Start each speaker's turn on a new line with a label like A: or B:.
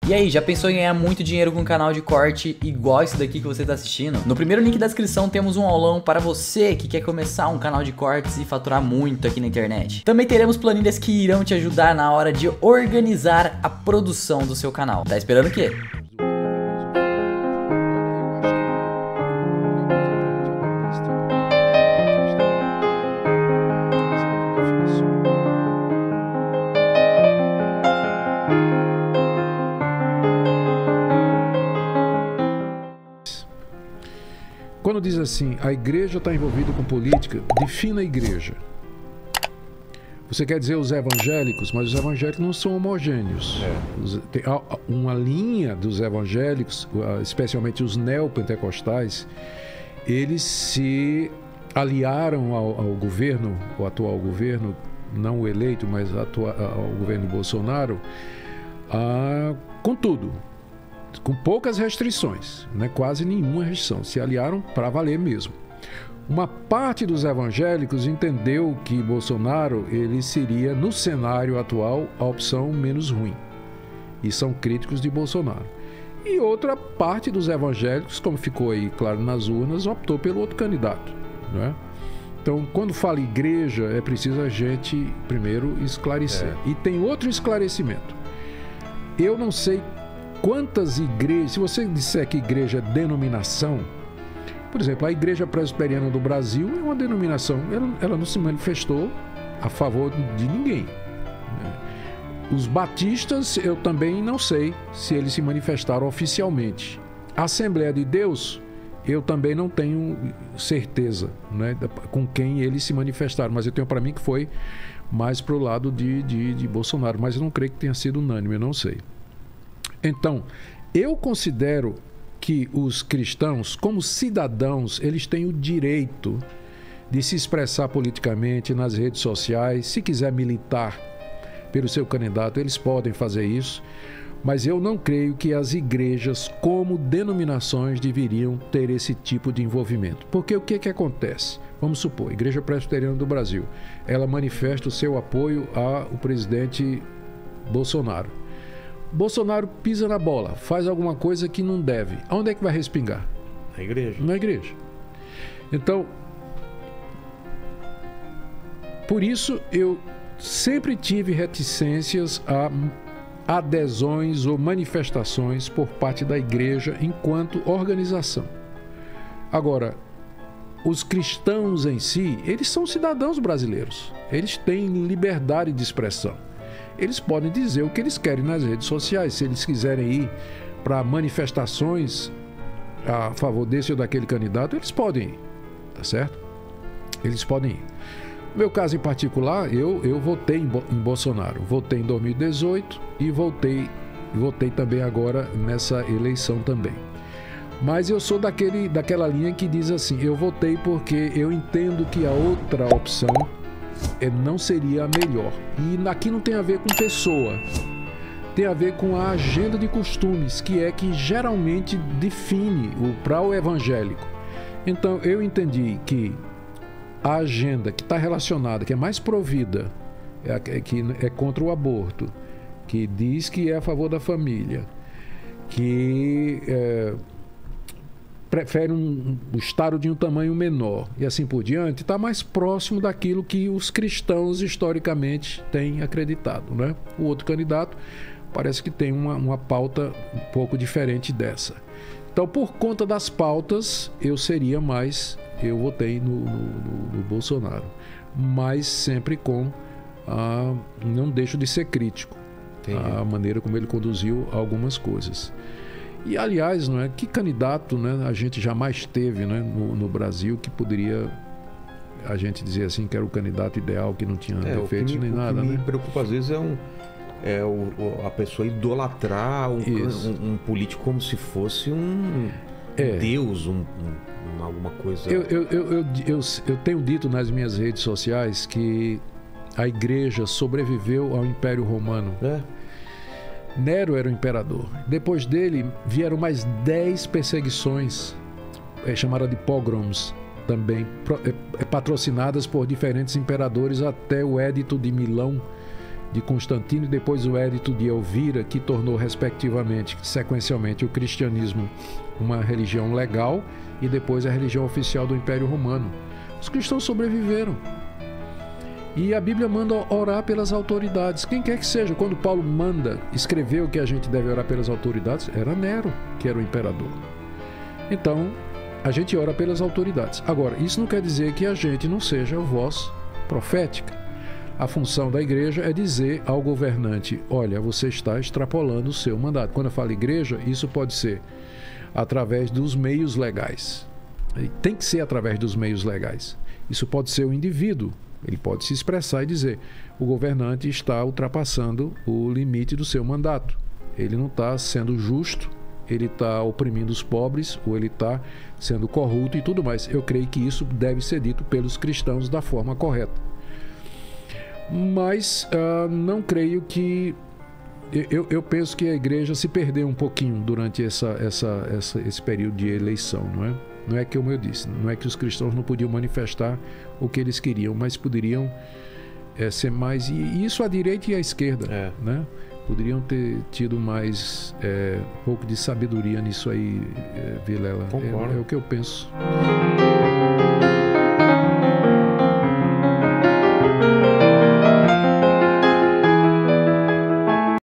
A: E aí, já pensou em ganhar muito dinheiro com um canal de corte igual esse daqui que você está assistindo? No primeiro link da descrição temos um aulão para você que quer começar um canal de cortes e faturar muito aqui na internet. Também teremos planilhas que irão te ajudar na hora de organizar a produção do seu canal. Tá esperando o quê?
B: Quando diz assim, a igreja está envolvida com política, defina a igreja. Você quer dizer os evangélicos, mas os evangélicos não são homogêneos. Tem uma linha dos evangélicos, especialmente os neopentecostais, eles se aliaram ao governo, o atual governo, não o eleito, mas ao governo Bolsonaro, com tudo. Com poucas restrições, né? Quase nenhuma restrição, se aliaram para valer mesmo. Uma parte dos evangélicos entendeu que Bolsonaro ele seria, no cenário atual, a opção menos ruim, e são críticos de Bolsonaro. E outra parte dos evangélicos, como ficou aí claro nas urnas, optou pelo outro candidato, né? Então, quando fala igreja, é preciso a gente primeiro esclarecer. E tem outro esclarecimento. Eu não sei quantas igrejas, se você disser que igreja é denominação, por exemplo, a Igreja Presbiteriana do Brasil é uma denominação, ela não se manifestou a favor de ninguém. Os batistas, eu também não sei se eles se manifestaram oficialmente. A Assembleia de Deus, eu também não tenho certeza, né, com quem eles se manifestaram, mas eu tenho para mim que foi mais para o lado de Bolsonaro, mas eu não creio que tenha sido unânime, eu não sei. Então, eu considero que os cristãos, como cidadãos, eles têm o direito de se expressar politicamente nas redes sociais. Se quiser militar pelo seu candidato, eles podem fazer isso. Mas eu não creio que as igrejas, como denominações, deveriam ter esse tipo de envolvimento. Porque o que acontece? Vamos supor, a Igreja Presbiteriana do Brasil, ela manifesta o seu apoio ao presidente Bolsonaro. Bolsonaro pisa na bola, faz alguma coisa que não deve. Aonde é que vai respingar?
C: Na igreja.
B: Na igreja. Então, por isso eu sempre tive reticências a adesões ou manifestações por parte da igreja enquanto organização. Agora, os cristãos em si, eles são cidadãos brasileiros. Eles têm liberdade de expressão. Eles podem dizer o que eles querem nas redes sociais. Se eles quiserem ir para manifestações a favor desse ou daquele candidato, eles podem ir, tá certo? Eles podem ir. No meu caso em particular, eu votei em Bolsonaro. Votei em 2018 e votei também agora nessa eleição também. Mas eu sou daquela linha que diz assim, eu votei porque eu entendo que a outra opção não seria a melhor. E aqui não tem a ver com pessoa, tem a ver com a agenda de costumes, que geralmente define para o evangélico. Então eu entendi que a agenda que está relacionada, que é mais provida, que é contra o aborto, que diz que é a favor da família, que prefere um Estado de um tamanho menor e assim por diante, está mais próximo daquilo que os cristãos historicamente têm acreditado, né? O outro candidato parece que tem uma pauta um pouco diferente dessa. Então, por conta das pautas, eu votei no Bolsonaro, mas sempre não deixo de ser crítico. Entendi. A maneira como ele conduziu algumas coisas. E, aliás, não é, que candidato, né, a gente jamais teve, né, no Brasil que poderia a gente dizer assim que era o candidato ideal, que não tinha defeitos nem nada. O que me
C: preocupa às vezes a pessoa idolatrar um político como se fosse um Deus, alguma coisa.
B: Eu tenho dito nas minhas redes sociais que a igreja sobreviveu ao Império Romano. Nero era o imperador. Depois dele vieram mais 10 perseguições, chamadas de pogroms, também patrocinadas por diferentes imperadores até o Edito de Milão de Constantino e depois o Edito de Elvira, que tornou respectivamente, sequencialmente, o cristianismo uma religião legal e depois a religião oficial do Império Romano. Os cristãos sobreviveram. E a Bíblia manda orar pelas autoridades, quem quer que seja. Quando Paulo escreveu que a gente deve orar pelas autoridades, era Nero que era o imperador. Então, a gente ora pelas autoridades. Agora, isso não quer dizer que a gente não seja voz profética. A função da igreja é dizer ao governante: olha, você está extrapolando o seu mandato. Quando eu falo igreja, isso pode ser através dos meios legais. Tem que ser através dos meios legais. Isso pode ser o indivíduo. Ele pode se expressar e dizer: o governante está ultrapassando o limite do seu mandato. Ele não está sendo justo, ele está oprimindo os pobres, ou ele está sendo corrupto e tudo mais. Eu creio que isso deve ser dito pelos cristãos da forma correta. Mas não creio que... Eu penso que a igreja se perdeu um pouquinho durante esse período de eleição, não é? Não é que, como eu disse, não é que os cristãos não podiam manifestar o que eles queriam, mas poderiam ser mais... E isso à direita e à esquerda, né? Poderiam ter tido mais um pouco de sabedoria nisso aí, Vilela.
C: Concordo.
B: É o que eu penso.